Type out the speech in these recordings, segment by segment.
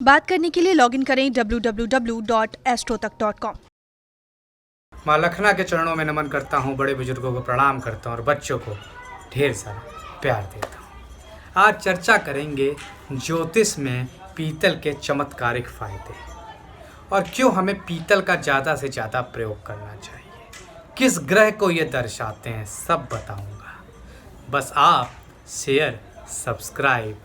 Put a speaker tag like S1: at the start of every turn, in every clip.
S1: बात करने के लिए लॉगिन करें www.astrotak.com।
S2: माँ लखना के चरणों में नमन करता हूँ, बड़े बुजुर्गों को प्रणाम करता हूँ और बच्चों को ढेर सारा प्यार देता हूँ। आज चर्चा करेंगे ज्योतिष में पीतल के चमत्कारिक फायदे और क्यों हमें पीतल का ज़्यादा से ज़्यादा प्रयोग करना चाहिए, किस ग्रह को ये दर्शाते हैं, सब बताऊँगा। बस आप शेयर, सब्सक्राइब,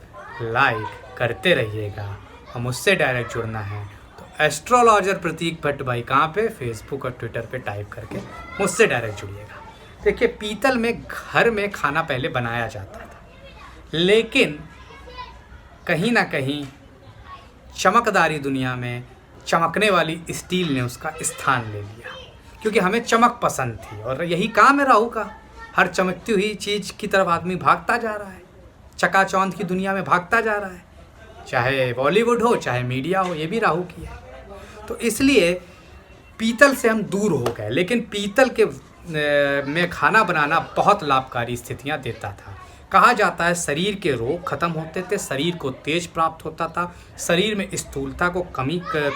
S2: लाइक करते रहिएगा और मुझसे डायरेक्ट जुड़ना है तो एस्ट्रोलॉजर प्रतीक भट्ट भाई कहाँ पे, फेसबुक और ट्विटर पे टाइप करके मुझसे डायरेक्ट जुड़िएगा। देखिए, पीतल में घर में खाना पहले बनाया जाता था, लेकिन कहीं ना कहीं चमकदारी दुनिया में चमकने वाली स्टील ने उसका स्थान ले लिया, क्योंकि हमें चमक पसंद थी और यही काम है राहु का। हर चमकती हुई चीज़ की तरफ आदमी भागता जा रहा है, चकाचौंध की दुनिया में भागता जा रहा है, चाहे बॉलीवुड हो चाहे मीडिया हो, ये भी राहु की है। तो इसलिए पीतल से हम दूर हो गए, लेकिन पीतल के में खाना बनाना बहुत लाभकारी स्थितियां देता था। कहा जाता है शरीर के रोग खत्म होते थे, शरीर को तेज प्राप्त होता था, शरीर में स्थूलता को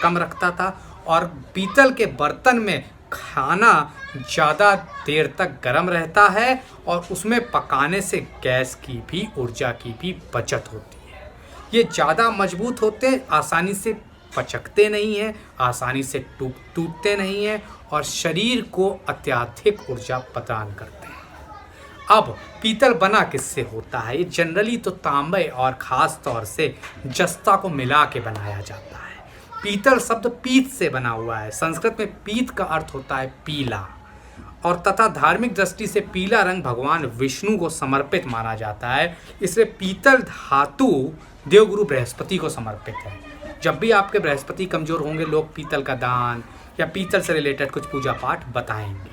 S2: कम रखता था और पीतल के बर्तन में खाना ज़्यादा देर तक गर्म रहता है और उसमें पकाने से गैस की भी, ऊर्जा की भी बचत होती है। ये ज़्यादा मजबूत होते, आसानी से पचकते नहीं हैं, आसानी से टूटते नहीं हैं और शरीर को अत्यधिक ऊर्जा प्रदान करते हैं। अब पीतल बना किससे होता है? ये जनरली तो तांबे और ख़ास तौर से जस्ता को मिला के बनाया जाता है। पीतल शब्द पीत से बना हुआ है। संस्कृत में पीत का अर्थ होता है पीला और तथा धार्मिक दृष्टि से पीला रंग भगवान विष्णु को समर्पित माना जाता है। इसलिए पीतल धातु देवगुरु बृहस्पति को समर्पित है। जब भी आपके बृहस्पति कमज़ोर होंगे, लोग पीतल का दान या पीतल से रिलेटेड कुछ पूजा पाठ बताएंगे।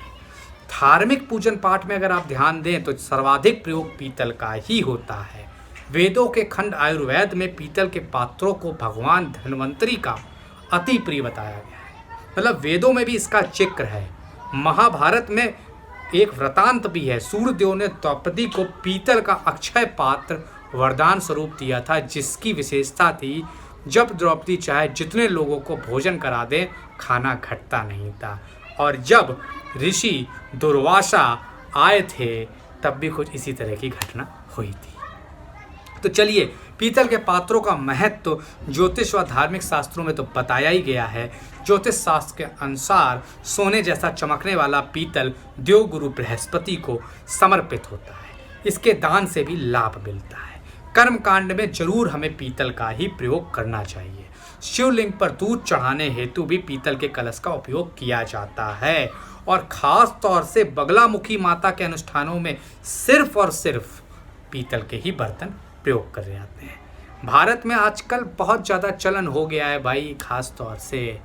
S2: धार्मिक पूजन पाठ में अगर आप ध्यान दें तो सर्वाधिक प्रयोग पीतल का ही होता है। वेदों के खंड आयुर्वेद में पीतल के पात्रों को भगवान धन्वंतरी का अति प्रिय बताया गया है, मतलब वेदों में भी इसका जिक्र है। महाभारत में एक वृतांत भी है, सूर्यदेव ने द्रौपदी को पीतल का अक्षय पात्र वरदान स्वरूप दिया था, जिसकी विशेषता थी जब द्रौपदी चाहे जितने लोगों को भोजन करा दें, खाना घटता नहीं था। और जब ऋषि दुर्वासा आए थे तब भी कुछ इसी तरह की घटना हुई थी। तो चलिए, पीतल के पात्रों का महत्व तो ज्योतिष व धार्मिक शास्त्रों में तो बताया ही गया है। ज्योतिष शास्त्र के अनुसार सोने जैसा चमकने वाला पीतल देवगुरु बृहस्पति को समर्पित होता है। इसके दान से भी लाभ मिलता है। कर्म कांड में जरूर हमें पीतल का ही प्रयोग करना चाहिए। शिवलिंग पर दूध चढ़ाने हेतु भी पीतल के कलश का उपयोग किया जाता है और ख़ास तौर से बगलामुखी माता के अनुष्ठानों में सिर्फ और सिर्फ पीतल के ही बर्तन प्रयोग कर जाते हैं। भारत में आजकल बहुत ज़्यादा चलन हो गया है भाई, ख़ास तौर से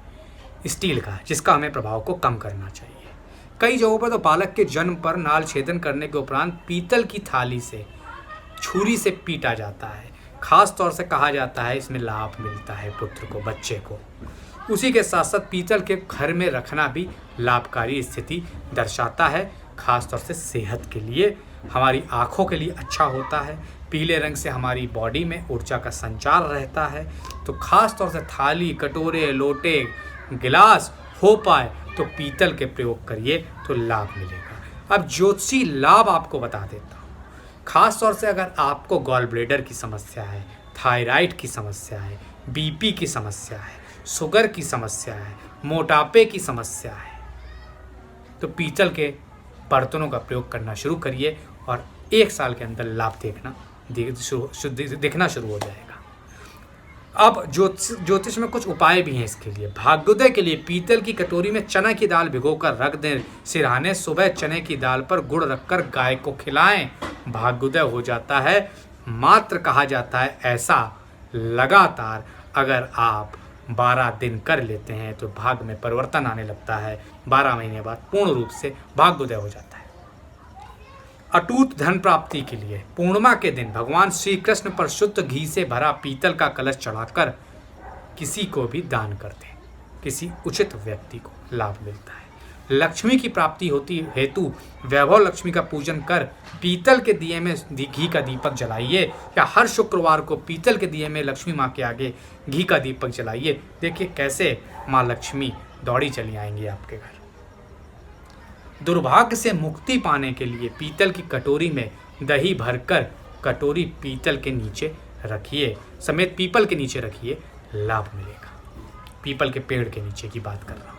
S2: स्टील का, जिसका हमें प्रभाव को कम करना चाहिए। कई जगहों पर तो बालक के जन्म पर नाल छेदन करने के उपरांत पीतल की थाली से, छुरी से पीटा जाता है। खास तौर से कहा जाता है इसमें लाभ मिलता है पुत्र को, बच्चे को। उसी के साथ साथ पीतल के घर में रखना भी लाभकारी स्थिति दर्शाता है। खास तौर से सेहत के लिए, हमारी आँखों के लिए अच्छा होता है। पीले रंग से हमारी बॉडी में ऊर्जा का संचार रहता है। तो खास तौर से थाली, कटोरे, लोटे, गिलास हो पाए तो पीतल के प्रयोग करिए तो लाभ मिलेगा। अब ज्योतिषी लाभ आपको बता देता हूँ। खास तौर से अगर आपको गॉल ब्लैडर की समस्या है, थायराइड की समस्या है, बीपी की समस्या है, शुगर की समस्या है, मोटापे की समस्या है, तो पीतल के बर्तनों का प्रयोग करना शुरू करिए और 1 साल के अंदर लाभ दिखना शुरू हो जाएगा। अब ज्योतिष में कुछ उपाय भी हैं इसके लिए। भाग्योदय के लिए पीतल की कटोरी में चना की दाल भिगोकर रख दें। सिरहाने सुबह चने की दाल पर गुड़ रखकर गाय को खिलाएं, भाग्योदय हो जाता है। मात्र कहा जाता है ऐसा लगातार अगर आप 12 दिन कर लेते हैं तो भाग्य में परिवर्तन आने लगता है। 12 महीने बाद पूर्ण रूप से भाग्योदय हो जाता है। अटूट धन प्राप्ति के लिए पूर्णिमा के दिन भगवान श्री कृष्ण पर शुद्ध घी से भरा पीतल का कलश चढ़ाकर किसी को भी दान कर दें, किसी उचित व्यक्ति को लाभ मिलता है। लक्ष्मी की प्राप्ति होती हेतु वैभव लक्ष्मी का पूजन कर पीतल के दिए में घी का दीपक जलाइए, या हर शुक्रवार को पीतल के दिए में लक्ष्मी माँ के आगे घी का दीपक जलाइए। देखिए कैसे माँ लक्ष्मी दौड़ी चली आएंगी आपके घर। दुर्भाग्य से मुक्ति पाने के लिए पीतल की कटोरी में दही भरकर कटोरी पीतल के नीचे रखिए, समेत पीपल के नीचे रखिए, लाभ मिलेगा। पीपल के पेड़ के नीचे की बात कर रहा हूँ।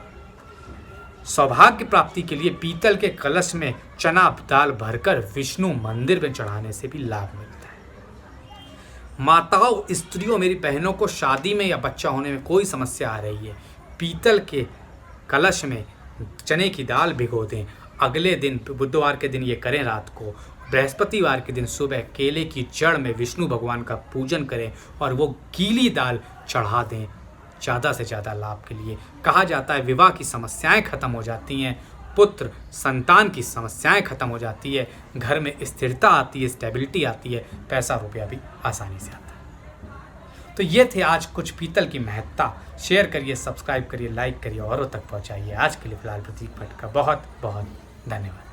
S2: सौभाग्य प्राप्ति के लिए पीतल के कलश में चना दाल भरकर विष्णु मंदिर में चढ़ाने से भी लाभ मिलता है। माताओं, स्त्रियों, मेरी बहनों को शादी में या बच्चा होने में कोई समस्या आ रही है, पीतल के कलश में चने की दाल भिगो दें। अगले दिन बुधवार के दिन ये करें रात को, बृहस्पतिवार के दिन सुबह केले की जड़ में विष्णु भगवान का पूजन करें और वो गीली दाल चढ़ा दें। ज़्यादा से ज़्यादा लाभ के लिए कहा जाता है विवाह की समस्याएं खत्म हो जाती हैं, पुत्र संतान की समस्याएं खत्म हो जाती है, घर में स्थिरता आती है, स्टेबिलिटी आती है, पैसा रुपया भी आसानी से आता है। तो ये थे आज कुछ पीतल की महत्ता। शेयर करिए, सब्सक्राइब करिए, लाइक करिए, औरों तक पहुँचाइए। आज के लिए फिलहाल प्रतीक भट्ट का बहुत बहुत धन्यवाद।